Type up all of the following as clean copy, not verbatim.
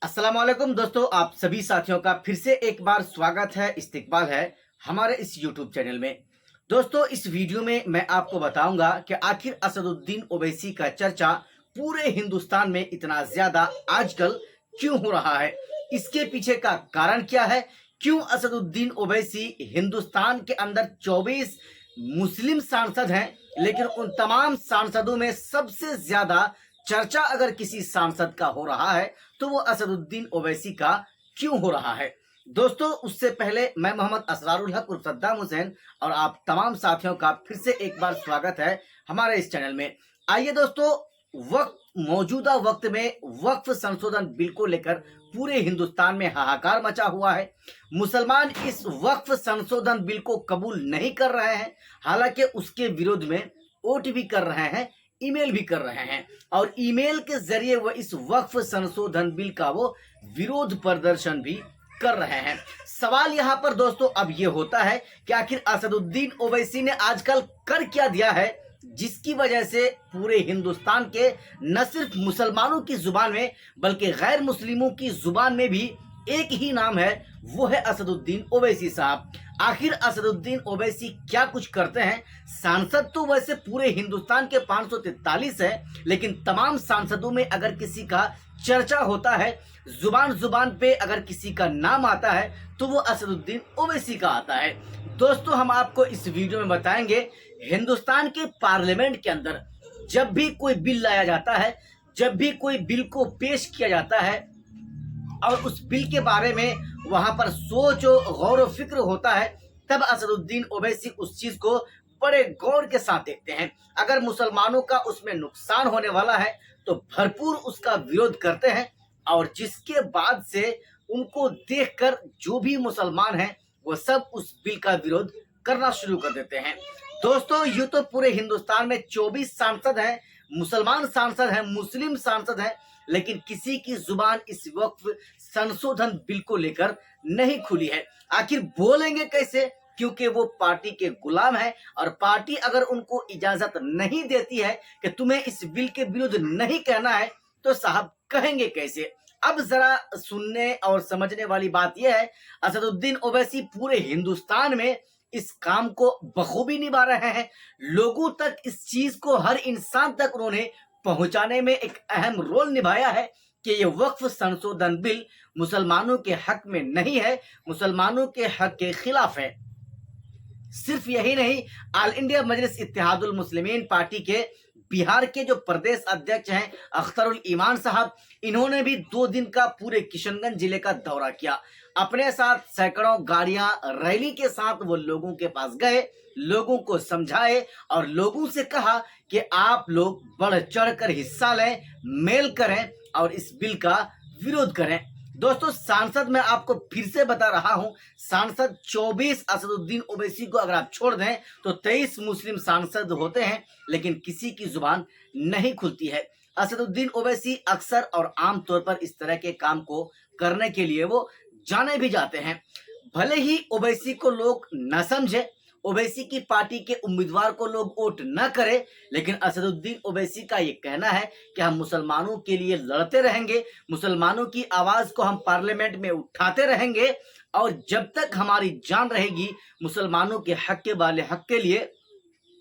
अस्सलाम वालेकुम दोस्तों, आप सभी साथियों का फिर से एक बार स्वागत है, इस्तकबाल है हमारे इस यूट्यूब चैनल में। दोस्तों, इस वीडियो में मैं आपको बताऊंगा कि आखिर असदुद्दीन ओवैसी का चर्चा पूरे हिंदुस्तान में इतना ज्यादा आजकल क्यों हो रहा है, इसके पीछे का कारण क्या है, क्यों असदुद्दीन ओवैसी हिंदुस्तान के अंदर 24 मुस्लिम सांसद हैं, लेकिन उन तमाम सांसदों में सबसे ज्यादा चर्चा अगर किसी सांसद का हो रहा है तो वो असदुद्दीन ओवैसी का क्यों हो रहा है। दोस्तों, उससे पहले मैं मोहम्मद असरारुल हक उर्फ सद्दाम हुसैन और आप तमाम साथियों का फिर से एक बार स्वागत है हमारे इस चैनल में। आइए दोस्तों, मौजूदा वक्त में वक्फ संशोधन बिल को लेकर पूरे हिंदुस्तान में हाहाकार मचा हुआ है। मुसलमान इस वक्फ संशोधन बिल को कबूल नहीं कर रहे हैं, हालांकि उसके विरोध में वोट भी कर रहे हैं, ईमेल भी कर रहे हैं और ईमेल के जरिए वह इस वक्फ संशोधन बिल का वो विरोध प्रदर्शन भी कर रहे हैं। सवाल यहां पर दोस्तों अब ये होता है कि आखिर असदुद्दीन ओवैसी ने आजकल कर क्या दिया है जिसकी वजह से पूरे हिंदुस्तान के न सिर्फ मुसलमानों की जुबान में बल्कि गैर मुस्लिमों की जुबान में भी एक ही नाम है, वो है असदुद्दीन ओवैसी साहब। आखिर असदुद्दीन ओवैसी क्या कुछ करते हैं। सांसद तो वैसे पूरे हिंदुस्तान के 543 है, लेकिन तमाम सांसदों में अगर किसी का चर्चा होता है, जुबान जुबान पे अगर किसी का नाम आता है तो वो असदुद्दीन ओवैसी का आता है। दोस्तों, हम आपको इस वीडियो में बताएंगे हिंदुस्तान के पार्लियामेंट के अंदर जब भी कोई बिल लाया जाता है, जब भी कोई बिल को पेश किया जाता है और उस बिल के बारे में वहां पर सोच और गौर व फिक्र होता है, तब असदुद्दीन ओवैसी उस चीज को बड़े गौर के साथ देखते हैं। अगर मुसलमानों का उसमें नुकसान होने वाला है तो भरपूर उसका विरोध करते हैं और जिसके बाद से उनको देखकर जो भी मुसलमान हैं वो सब उस बिल का विरोध करना शुरू कर देते हैं। दोस्तों, यूं तो पूरे हिंदुस्तान में 24 सांसद हैं, मुसलमान सांसद हैं, मुस्लिम सांसद हैं, लेकिन किसी की जुबान इस वक्फ संशोधन बिल को लेकर नहीं खुली है। आखिर बोलेंगे कैसे, क्योंकि वो पार्टी के गुलाम है और पार्टी अगर उनको इजाजत नहीं देती है कि तुम्हें इस बिल के विरुद्ध नहीं कहना है तो साहब कहेंगे कैसे। अब जरा सुनने और समझने वाली बात यह है, असदुद्दीन ओवैसी पूरे हिंदुस्तान में इस काम को बखूबी निभा रहे हैं। लोगों तक इस चीज को, हर इंसान तक उन्होंने पहुंचाने में एक अहम रोल निभाया है कि ये वक्फ संशोधन बिल मुसलमानों के हक में नहीं है, मुसलमानों के हक के खिलाफ है। सिर्फ यही नहीं, ऑल इंडिया मजलिस इत्तेहादुल मुस्लिमीन पार्टी के बिहार के जो प्रदेश अध्यक्ष हैं अख्तरुल ईमान साहब, इन्होंने भी 2 दिन का पूरे किशनगंज जिले का दौरा किया। अपने साथ सैकड़ों गाड़ियां रैली के साथ वो लोगों के पास गए, लोगों को समझाए और लोगों से कहा कि आप लोग बढ़ चढ़ कर हिस्सा लें, मेल करें और इस बिल का विरोध करें। दोस्तों, सांसद मैं आपको फिर से बता रहा हूं, सांसद 24 असदुद्दीन ओवैसी को अगर आप छोड़ दें तो 23 मुस्लिम सांसद होते हैं, लेकिन किसी की जुबान नहीं खुलती है। असदुद्दीन ओवैसी अक्सर और आमतौर पर इस तरह के काम को करने के लिए वो जाने भी जाते हैं। भले ही ओवैसी को लोग न समझे, ओवैसी की पार्टी के उम्मीदवार को लोग वोट न करें, लेकिन असदुद्दीन ओवैसी का ये कहना है कि हम मुसलमानों के लिए लड़ते रहेंगे, मुसलमानों की आवाज को हम पार्लियामेंट में उठाते रहेंगे और जब तक हमारी जान रहेगी मुसलमानों के हक के लिए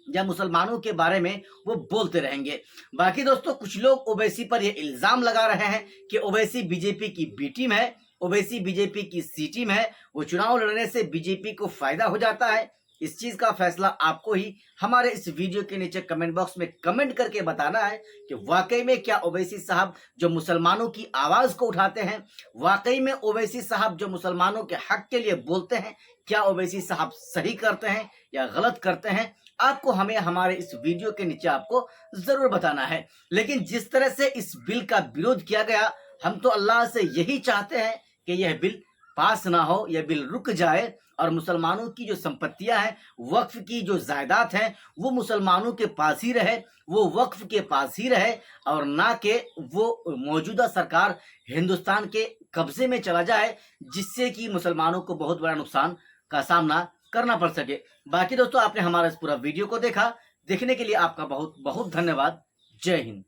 या मुसलमानों के बारे में वो बोलते रहेंगे। बाकी दोस्तों, कुछ लोग ओवैसी पर ये इल्जाम लगा रहे हैं कि ओवैसी बीजेपी की बी टीम है, ओवैसी बीजेपी की सी टीम है, वो चुनाव लड़ने से बीजेपी को फायदा हो जाता है। इस चीज का फैसला आपको ही हमारे इस वीडियो के नीचे कमेंट बॉक्स में कमेंट करके बताना है कि वाकई में क्या ओवैसी साहब जो मुसलमानों की आवाज को उठाते हैं, वाकई में ओवैसी साहब जो मुसलमानों के हक के लिए बोलते हैं, क्या ओवैसी साहब सही करते हैं या गलत करते हैं। आपको हमें हमारे इस वीडियो के नीचे आपको जरूर बताना है। लेकिन जिस तरह से इस बिल का विरोध किया गया, हम तो अल्लाह से यही चाहते हैं कि यह बिल पास ना हो, यह बिल रुक जाए और मुसलमानों की जो संपत्तियां हैं, वक्फ की जो जायदाद हैं, वो मुसलमानों के पास ही रहे, वो वक्फ के पास ही रहे और ना कि वो मौजूदा सरकार हिंदुस्तान के कब्जे में चला जाए, जिससे कि मुसलमानों को बहुत बड़ा नुकसान का सामना करना पड़ सके। बाकी दोस्तों, आपने हमारा इस पूरा वीडियो को देखा, देखने के लिए आपका बहुत बहुत धन्यवाद। जय हिंद।